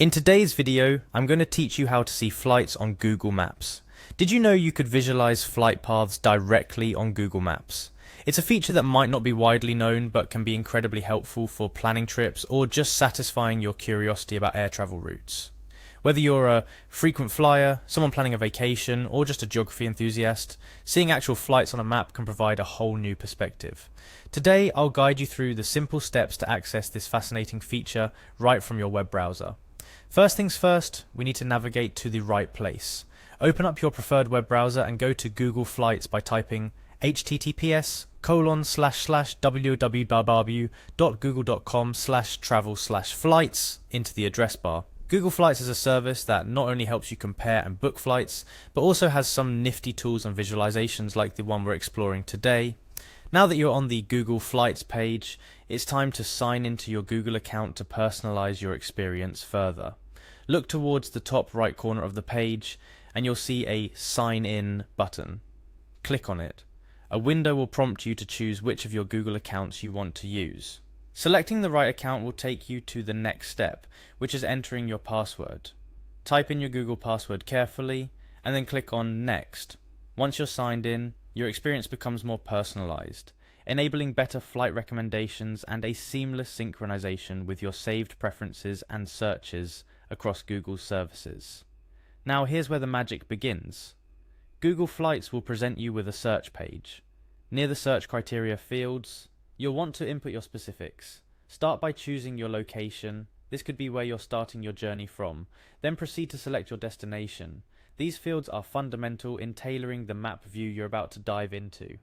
In today's video, I'm going to teach you how to see flights on Google Maps. Did you know you could visualize flight paths directly on Google Maps? It's a feature that might not be widely known but can be incredibly helpful for planning trips or just satisfying your curiosity about air travel routes. Whether you're a frequent flyer, someone planning a vacation, or just a geography enthusiast, seeing actual flights on a map can provide a whole new perspective. Today, I'll guide you through the simple steps to access this fascinating feature right from your web browser. First things first, we need to navigate to the right place. Open up your preferred web browser and go to Google Flights by typing https://www.google.com/travel/flights into the address bar. Google Flights is a service that not only helps you compare and book flights, but also has some nifty tools and visualizations like the one we're exploring today. Now that you're on the Google Flights page, it's time to sign into your Google account to personalize your experience further. Look towards the top right corner of the page and you'll see a Sign In button. Click on it. A window will prompt you to choose which of your Google accounts you want to use. Selecting the right account will take you to the next step, which is entering your password. Type in your Google password carefully and then click on Next. Once you're signed in, your experience becomes more personalized, enabling better flight recommendations and a seamless synchronization with your saved preferences and searches across Google's services. Now here's where the magic begins. Google Flights will present you with a search page. Near the search criteria fields, you'll want to input your specifics. Start by choosing your location. This could be where you're starting your journey from. Then proceed to select your destination. These fields are fundamental in tailoring the map view you're about to dive into.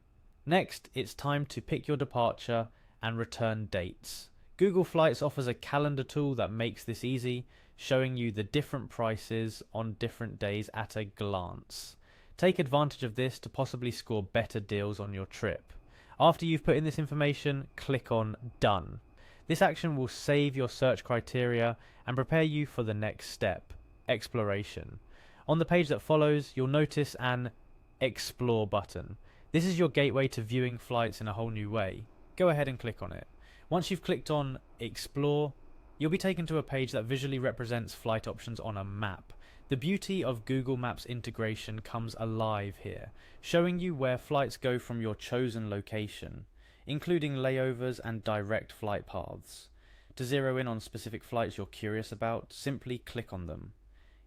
Next, it's time to pick your departure and return dates. Google Flights offers a calendar tool that makes this easy, showing you the different prices on different days at a glance. Take advantage of this to possibly score better deals on your trip. After you've put in this information, click on Done. This action will save your search criteria and prepare you for the next step, exploration. On the page that follows, you'll notice an Explore button. This is your gateway to viewing flights in a whole new way. Go ahead and click on it. Once you've clicked on Explore, you'll be taken to a page that visually represents flight options on a map. The beauty of Google Maps integration comes alive here, showing you where flights go from your chosen location, including layovers and direct flight paths. To zero in on specific flights you're curious about, simply click on them.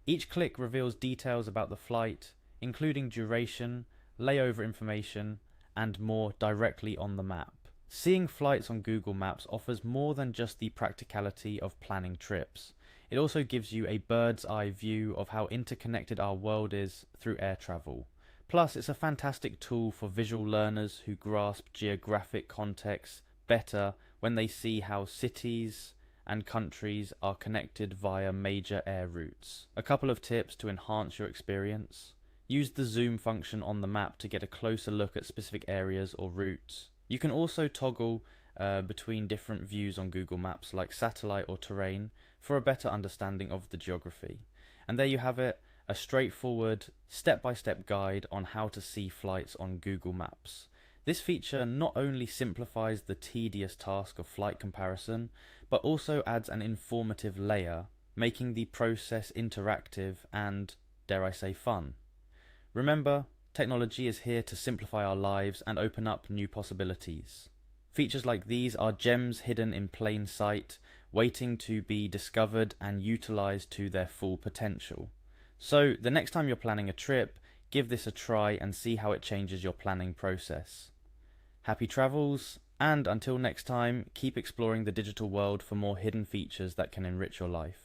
Each click reveals details about the flight, including duration, layover information, and more directly on the map. Seeing flights on Google Maps offers more than just the practicality of planning trips. It also gives you a bird's eye view of how interconnected our world is through air travel. Plus, it's a fantastic tool for visual learners who grasp geographic context better when they see how cities and countries are connected via major air routes. A couple of tips to enhance your experience. Use the zoom function on the map to get a closer look at specific areas or routes. You can also toggle between different views on Google Maps like satellite or terrain for a better understanding of the geography. And there you have it, a straightforward step-by-step guide on how to see flights on Google Maps. This feature not only simplifies the tedious task of flight comparison, but also adds an informative layer, making the process interactive and, dare I say, fun. Remember, technology is here to simplify our lives and open up new possibilities. Features like these are gems hidden in plain sight, waiting to be discovered and utilized to their full potential. So, the next time you're planning a trip, give this a try and see how it changes your planning process. Happy travels, and until next time, keep exploring the digital world for more hidden features that can enrich your life.